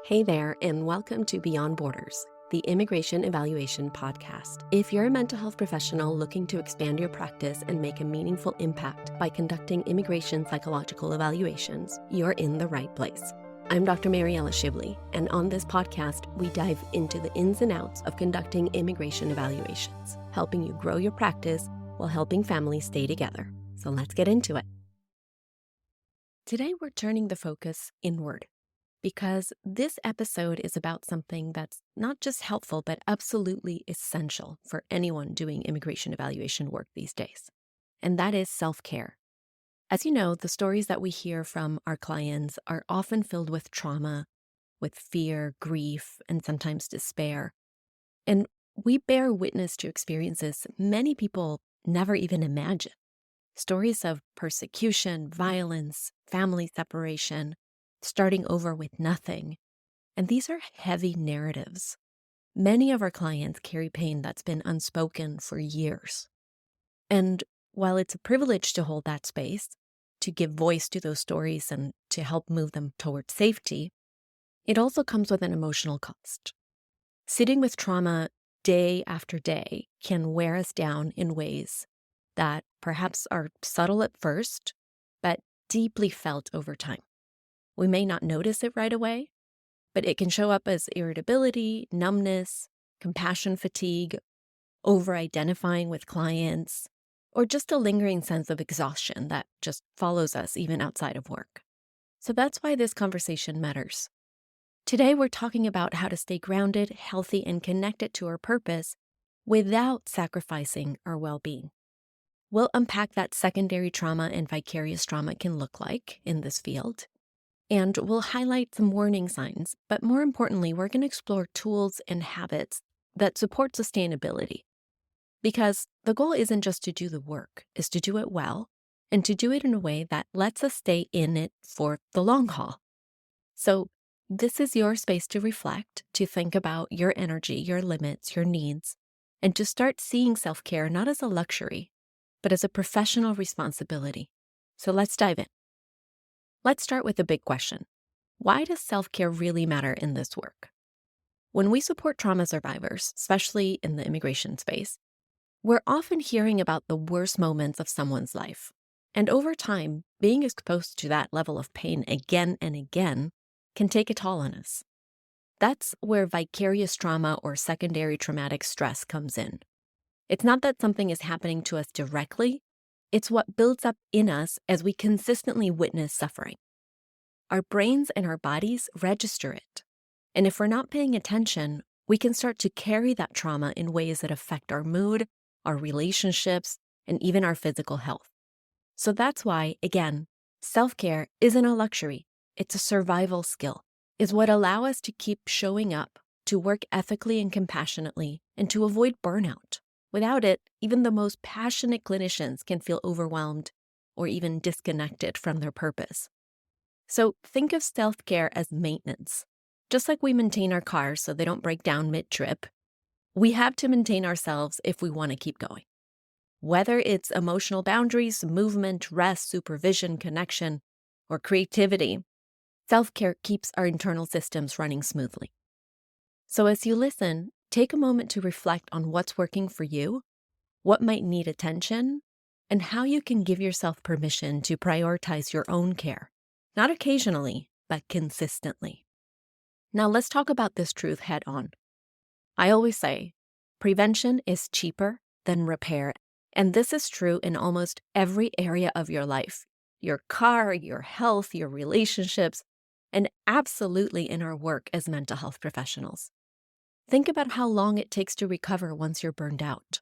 Hey there, and welcome to Beyond Borders, the Immigration Evaluation Podcast. If you're a mental health professional looking to expand your practice and make a meaningful impact by conducting immigration psychological evaluations, you're in the right place. I'm Dr. Mariella Shibley, and on this podcast, we dive into the ins and outs of conducting immigration evaluations, helping you grow your practice while helping families stay together. So let's get into it. Today, we're turning the focus inward, because this episode is about something that's not just helpful, but absolutely essential for anyone doing immigration evaluation work these days. And that is self-care. As you know, the stories that we hear from our clients are often filled with trauma, with fear, grief, and sometimes despair. And we bear witness to experiences many people never even imagine. Stories of persecution, violence, family separation, starting over with nothing. And these are heavy narratives. Many of our clients carry pain that's been unspoken for years. And while it's a privilege to hold that space, to give voice to those stories and to help move them towards safety, it also comes with an emotional cost. Sitting with trauma day after day can wear us down in ways that perhaps are subtle at first, but deeply felt over time. We may not notice it right away, but it can show up as irritability, numbness, compassion fatigue, over-identifying with clients, or just a lingering sense of exhaustion that just follows us even outside of work. So that's why this conversation matters. Today, we're talking about how to stay grounded, healthy, and connected to our purpose without sacrificing our well-being. We'll unpack that secondary trauma and vicarious trauma can look like in this field. And we'll highlight some warning signs, but more importantly, we're going to explore tools and habits that support sustainability. Because the goal isn't just to do the work, is to do it well, and to do it in a way that lets us stay in it for the long haul. So this is your space to reflect, to think about your energy, your limits, your needs, and to start seeing self-care not as a luxury, but as a professional responsibility. So let's dive in. Let's start with the big question. Why does self-care really matter in this work? When we support trauma survivors, especially in the immigration space, we're often hearing about the worst moments of someone's life. And over time, being exposed to that level of pain again and again can take a toll on us. That's where vicarious trauma or secondary traumatic stress comes in. It's not that something is happening to us directly, it's what builds up in us as we consistently witness suffering. Our brains and our bodies register it. And if we're not paying attention, we can start to carry that trauma in ways that affect our mood, our relationships, and even our physical health. So that's why, again, self-care isn't a luxury. It's a survival skill. It's what allows us to keep showing up, to work ethically and compassionately, and to avoid burnout. Without it, even the most passionate clinicians can feel overwhelmed or even disconnected from their purpose. So think of self-care as maintenance. Just like we maintain our cars so they don't break down mid-trip, we have to maintain ourselves if we want to keep going. Whether it's emotional boundaries, movement, rest, supervision, connection, or creativity, self-care keeps our internal systems running smoothly. So as you listen, take a moment to reflect on what's working for you, what might need attention, and how you can give yourself permission to prioritize your own care, not occasionally, but consistently. Now let's talk about this truth head on. I always say, prevention is cheaper than repair, and this is true in almost every area of your life, your car, your health, your relationships, and absolutely in our work as mental health professionals. Think about how long it takes to recover once you're burned out.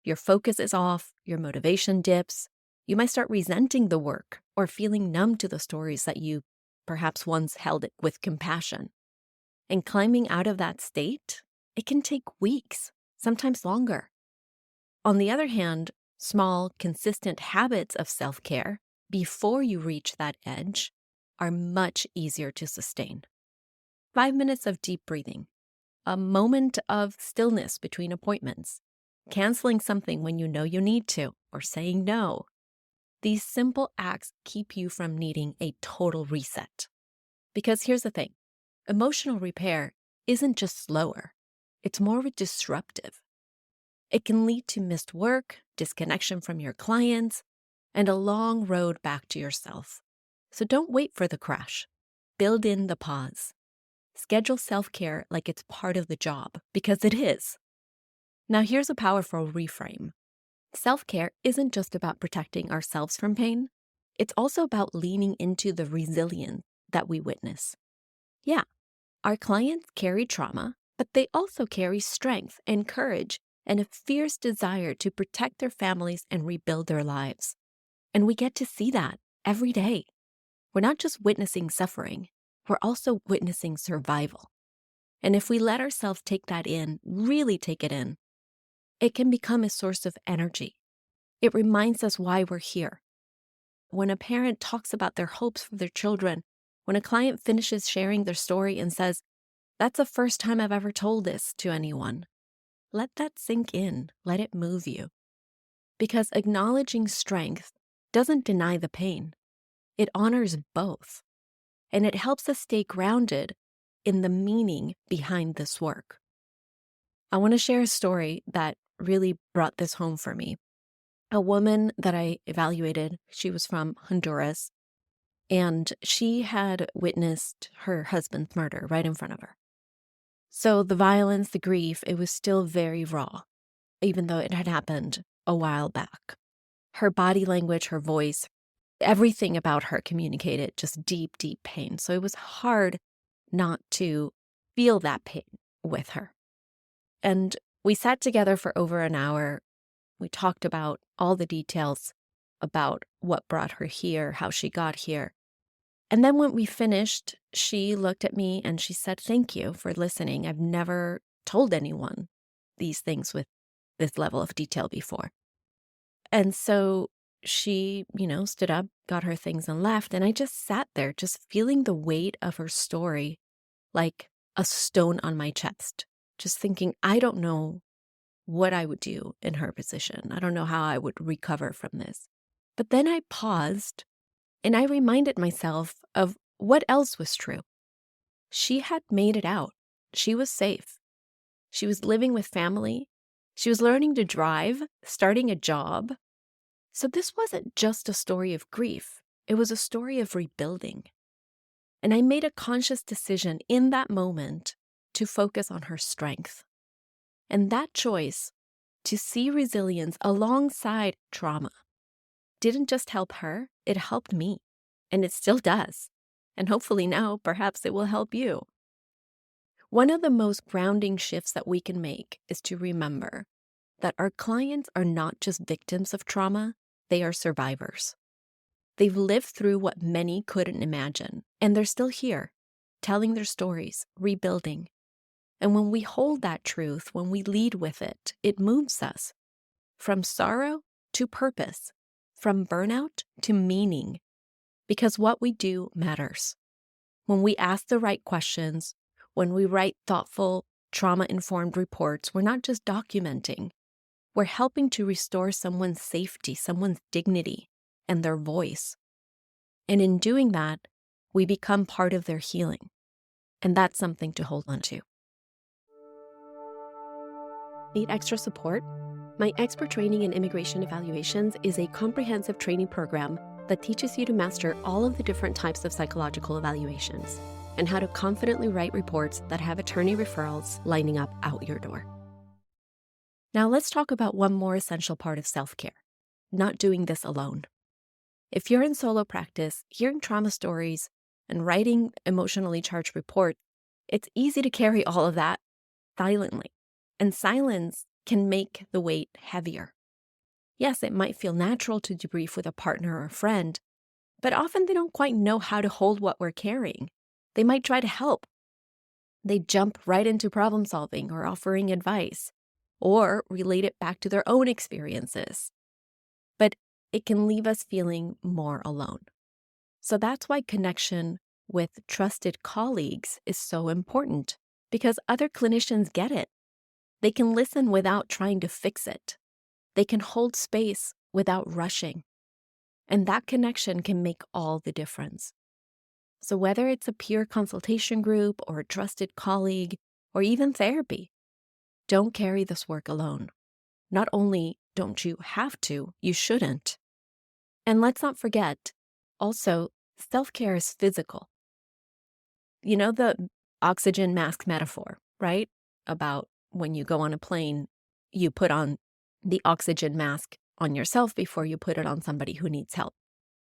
Your focus is off, your motivation dips, you might start resenting the work or feeling numb to the stories that you perhaps once held it with compassion. And climbing out of that state, it can take weeks, sometimes longer. On the other hand, small, consistent habits of self-care before you reach that edge are much easier to sustain. 5 minutes of deep breathing, a moment of stillness between appointments, canceling something when you know you need to, or saying no. These simple acts keep you from needing a total reset. Because here's the thing, emotional repair isn't just slower, it's more disruptive. It can lead to missed work, disconnection from your clients, and a long road back to yourself. So don't wait for the crash. Build in the pause. Schedule self-care like it's part of the job, because it is. Now here's a powerful reframe. Self-care isn't just about protecting ourselves from pain. It's also about leaning into the resilience that we witness. Yeah, our clients carry trauma, but they also carry strength and courage and a fierce desire to protect their families and rebuild their lives. And we get to see that every day. We're not just witnessing suffering, we're also witnessing survival. And if we let ourselves take that in, really take it in, it can become a source of energy. It reminds us why we're here. When a parent talks about their hopes for their children, when a client finishes sharing their story and says, "That's the first time I've ever told this to anyone," let that sink in, let it move you. Because acknowledging strength doesn't deny the pain. It honors both. And it helps us stay grounded in the meaning behind this work. I want to share a story that really brought this home for me. A woman that I evaluated, she was from Honduras, and she had witnessed her husband's murder right in front of her. So the violence, the grief, it was still very raw, even though it had happened a while back. Her body language, her voice, everything about her communicated just deep, deep pain. So it was hard not to feel that pain with her. And we sat together for over an hour. We talked about all the details about what brought her here, how she got here. And then when we finished, she looked at me and she said, "Thank you for listening. I've never told anyone these things with this level of detail before." And so she, stood up, got her things and left. And I just sat there, just feeling the weight of her story like a stone on my chest, just thinking, I don't know what I would do in her position. I don't know how I would recover from this. But then I paused and I reminded myself of what else was true. She had made it out. She was safe. She was living with family. She was learning to drive, starting a job. So this wasn't just a story of grief. It was a story of rebuilding. And I made a conscious decision in that moment to focus on her strength. And that choice to see resilience alongside trauma didn't just help her, it helped me. And it still does. And hopefully now, perhaps it will help you. One of the most grounding shifts that we can make is to remember that our clients are not just victims of trauma, they are survivors. They've lived through what many couldn't imagine, and they're still here, telling their stories, rebuilding. And when we hold that truth, when we lead with it, it moves us from sorrow to purpose, from burnout to meaning, because what we do matters. When we ask the right questions, when we write thoughtful, trauma-informed reports, we're not just documenting. We're helping to restore someone's safety, someone's dignity, and their voice. And in doing that, we become part of their healing. And that's something to hold on to. Need extra support? My expert training in immigration evaluations is a comprehensive training program that teaches you to master all of the different types of psychological evaluations and how to confidently write reports that have attorney referrals lining up out your door. Now let's talk about one more essential part of self-care, not doing this alone. If you're in solo practice, hearing trauma stories and writing emotionally charged reports, it's easy to carry all of that silently. And silence can make the weight heavier. Yes, it might feel natural to debrief with a partner or a friend, but often they don't quite know how to hold what we're carrying. They might try to help. They jump right into problem solving or offering advice, or relate it back to their own experiences. But it can leave us feeling more alone. So that's why connection with trusted colleagues is so important, because other clinicians get it. They can listen without trying to fix it. They can hold space without rushing. And that connection can make all the difference. So whether it's a peer consultation group or a trusted colleague or even therapy, don't carry this work alone. Not only don't you have to, you shouldn't. And let's not forget, also, self-care is physical. You know the oxygen mask metaphor, right? About when you go on a plane, you put on the oxygen mask on yourself before you put it on somebody who needs help.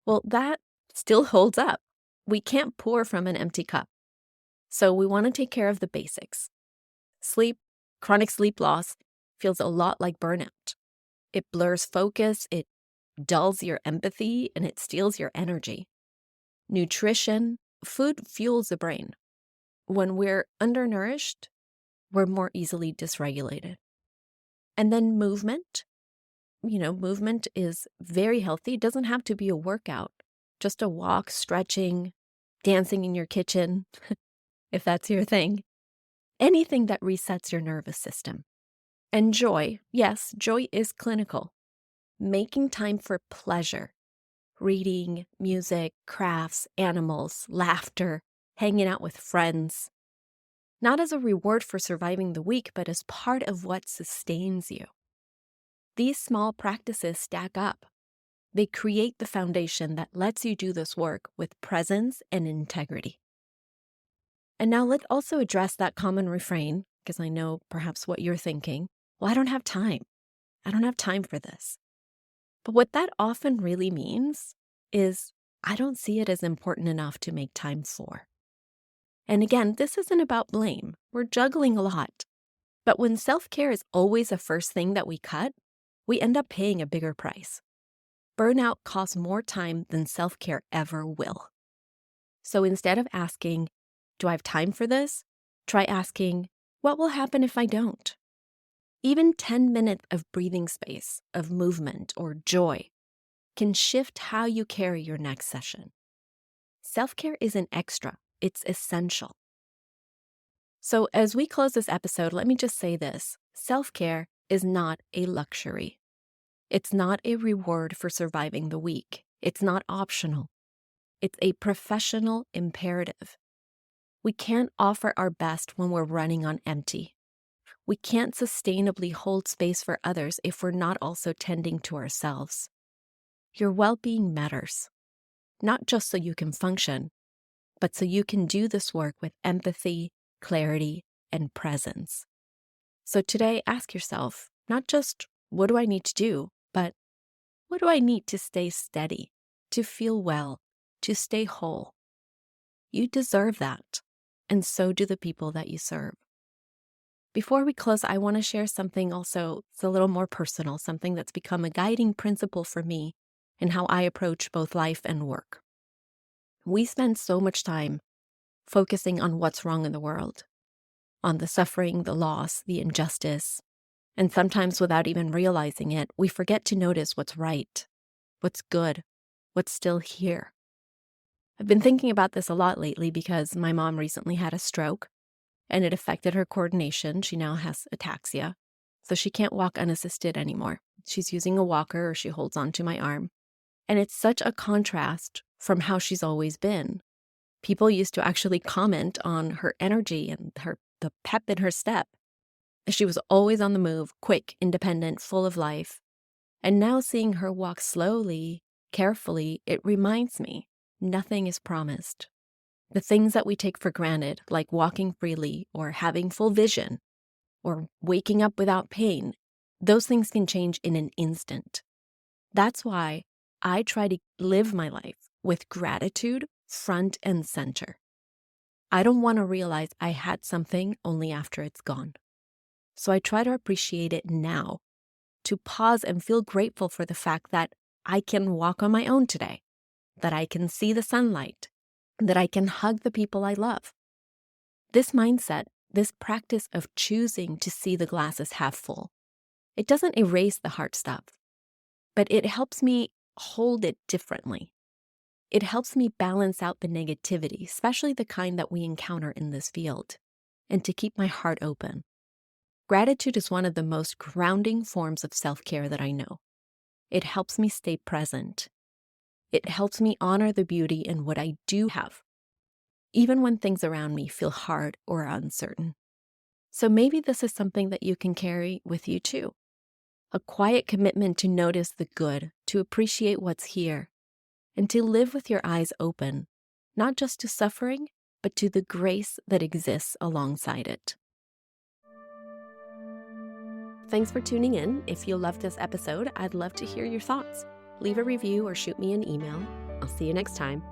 Well, that still holds up. We can't pour from an empty cup. So we want to take care of the basics. Sleep, chronic sleep loss feels a lot like burnout. It blurs focus, it dulls your empathy, and it steals your energy. Nutrition, food fuels the brain. When we're undernourished, we're more easily dysregulated. And then movement. Movement is very healthy. It doesn't have to be a workout, just a walk, stretching, dancing in your kitchen, if that's your thing. Anything that resets your nervous system. And joy, yes, joy is clinical. Making time for pleasure, reading, music, crafts, animals, laughter, hanging out with friends. Not as a reward for surviving the week, but as part of what sustains you. These small practices stack up. They create the foundation that lets you do this work with presence and integrity. And now let's also address that common refrain, because I know perhaps what you're thinking. Well, I don't have time. I don't have time for this. But what that often really means is I don't see it as important enough to make time for. And again, this isn't about blame. We're juggling a lot. But when self-care is always the first thing that we cut, we end up paying a bigger price. Burnout costs more time than self-care ever will. So instead of asking, do I have time for this? Try asking, what will happen if I don't? Even 10 minutes of breathing space, of movement, or joy can shift how you carry your next session. Self-care isn't extra, it's essential. So as we close this episode, let me just say this. Self-care is not a luxury. It's not a reward for surviving the week. It's not optional. It's a professional imperative. We can't offer our best when we're running on empty. We can't sustainably hold space for others if we're not also tending to ourselves. Your well-being matters, not just so you can function, but so you can do this work with empathy, clarity, and presence. So today, ask yourself, not just what do I need to do, but what do I need to stay steady, to feel well, to stay whole? You deserve that, and so do the people that you serve. Before we close, I want to share something also that's a little more personal, something that's become a guiding principle for me in how I approach both life and work. We spend so much time focusing on what's wrong in the world, on the suffering, the loss, the injustice, and sometimes without even realizing it, we forget to notice what's right, what's good, what's still here. I've been thinking about this a lot lately because my mom recently had a stroke and it affected her coordination. She now has ataxia, so she can't walk unassisted anymore. She's using a walker or she holds onto my arm. And it's such a contrast from how she's always been. People used to actually comment on her energy and the pep in her step. She was always on the move, quick, independent, full of life. And now seeing her walk slowly, carefully, it reminds me nothing is promised. The things that we take for granted, like walking freely or having full vision or waking up without pain, those things can change in an instant. That's why I try to live my life with gratitude front and center. I don't want to realize I had something only after it's gone. So I try to appreciate it now, to pause and feel grateful for the fact that I can walk on my own today, that I can see the sunlight, that I can hug the people I love. This mindset, this practice of choosing to see the glass as half full, it doesn't erase the hard stuff, but it helps me hold it differently. It helps me balance out the negativity, especially the kind that we encounter in this field, and to keep my heart open. Gratitude is one of the most grounding forms of self-care that I know. It helps me stay present. It helps me honor the beauty in what I do have, even when things around me feel hard or uncertain. So maybe this is something that you can carry with you too. A quiet commitment to notice the good, to appreciate what's here, and to live with your eyes open, not just to suffering, but to the grace that exists alongside it. Thanks for tuning in. If you loved this episode, I'd love to hear your thoughts. Leave a review or shoot me an email. I'll see you next time.